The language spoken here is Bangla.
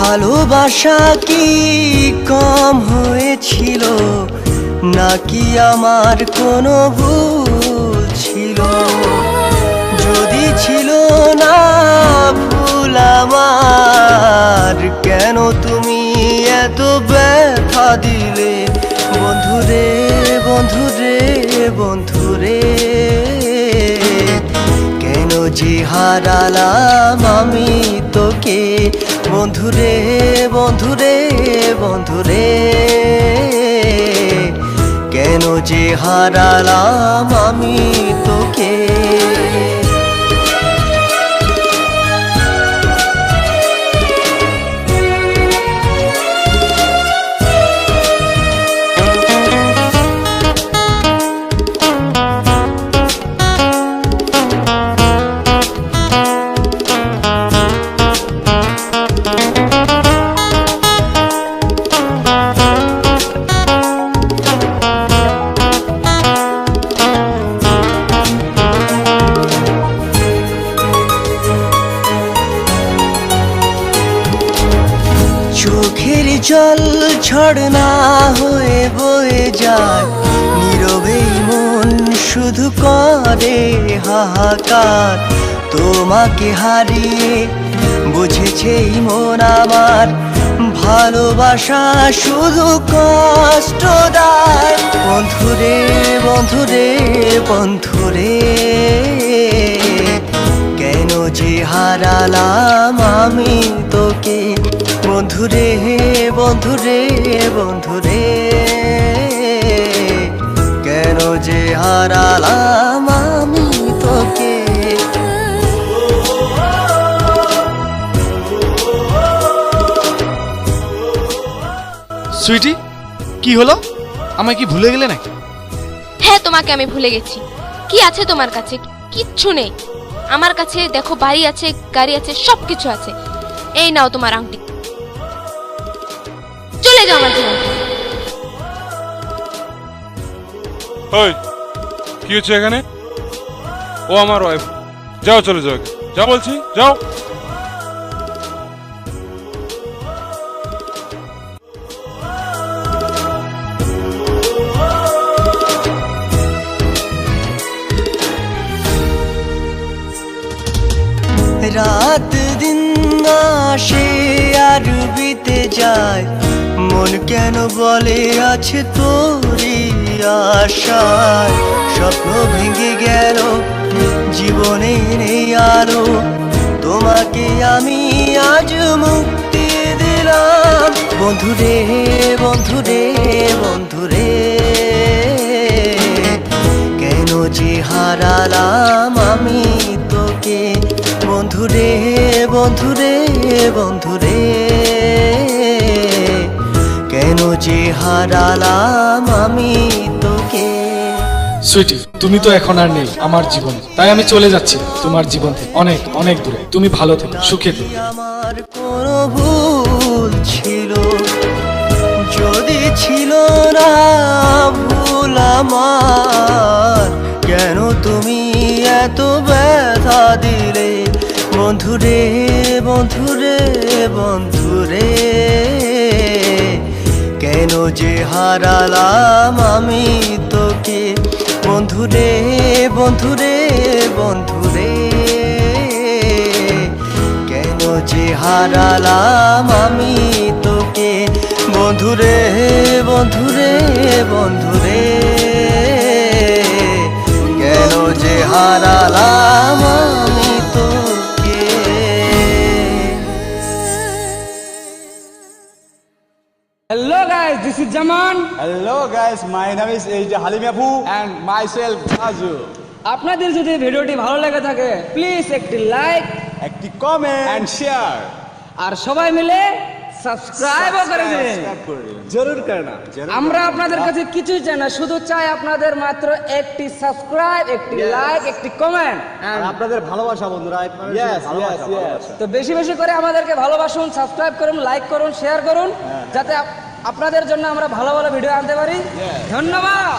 ভালোবাসা কি কম হয়েছিল নাকি আমার কোনো ভুল ছিল? যদি ছিল না ভুল আমার, কেন তুমি এত ব্যথা দিলে? বন্ধুরে বন্ধুরে বন্ধুরে, কেন যে হারালাম আমি তোকে? বন্ধুরে বন্ধুরে বন্ধুরে, কেন যে হারালাম আমি তোকে? চোখের জল ঝর্ণা হয়ে বয়ে যায়, নীরবেই মন শুধু করে হাহাকার। তোমাকে হারিয়ে বুঝেছে মন আমার, ভালোবাসা শুধু কষ্ট দেয়। বন্ধুরে বন্ধুরে বন্ধুরে, কেন যে হারালাম আমি তোকে? বন্ধুরে বন্ধুরে বন্ধুরে, কেন যে হারালাম আমি তোকে? সুইটি, কি হলো? আমায় কি ভুলে গেলে নাকি? হ্যাঁ, তোমাকে আমি ভুলে গেছি। কি আছে তোমার কাছে? কিচ্ছু নেই। আমার কাছে দেখো, বাড়ি আছে, গাড়ি আছে, সবকিছু আছে। এই নাও তোমার আংটি, চলে যাও আমার জীবন থেকে। ওই, কি হচ্ছে এখানে? ও আমার ওয়াইফ। যাও, চলে যাও, যাও বলছি, যাও। রাত দিন আসে আর বিতে যায়, মন কেন বলে আছে তোরই আশায়। স্বপ্ন ভেঙে গেল, জীবনে নেই আলো, তোমাকে আমি আজ মুক্তি দিলাম। বন্ধুরে বন্ধুরে বন্ধুরে, কেন যে হারালাম আমি তোকে? বন্ধুরে বন্ধুরে বন্ধুরে, কেন যে হারালাম আমি তোকে? সুইটি, তুমি তো এখন আর নেই আমার জীবনে, তাই আমি চলে যাচ্ছি তোমার জীবন থেকে অনেক অনেক দূরে। তুমি ভালো থেকো, সুখে থেকো। আমার কোনো ভুল ছিল, যদি ছিল না ভুল আমার, কেন তুমি এত ব্যথা দিলে? বন্ধুরে বন্ধুরে বন্ধুরে, কেন যে হারালাম আমি তোকে? বন্ধুরে বন্ধুরে বন্ধুরে, কেন যে হারালাম আমি তোকে? বন্ধুরে বন্ধুরে বন্ধুরে, কেন যে হারালাম আমি তোকে? Hello guys, this is Jaman. Hello guys, my name is AJ Halim Apu and myself Razu. আপনাদের যদি ভিডিওটি ভালো লেগে থাকে প্লিজ একটি লাইক, একটি কমেন্ট and share আর সবাই মিলে সাবস্ক্রাইবও করে দিন। জরুর করনা। আমরা আপনাদের কাছে কিছুই চাই না, শুধু চাই আপনাদের মাত্র একটি সাবস্ক্রাইব, একটি লাইক, একটি কমেন্ট আর আপনাদের ভালোবাসা বন্ধুরা, ভালোবাসা। তো বেশি বেশি করে আমাদেরকে ভালোবাসুন, সাবস্ক্রাইব করুন, লাইক করুন, শেয়ার করুন, যাতে আপনাদের জন্য আমরা ভালো ভালো ভিডিও আনতে পারি। ধন্যবাদ।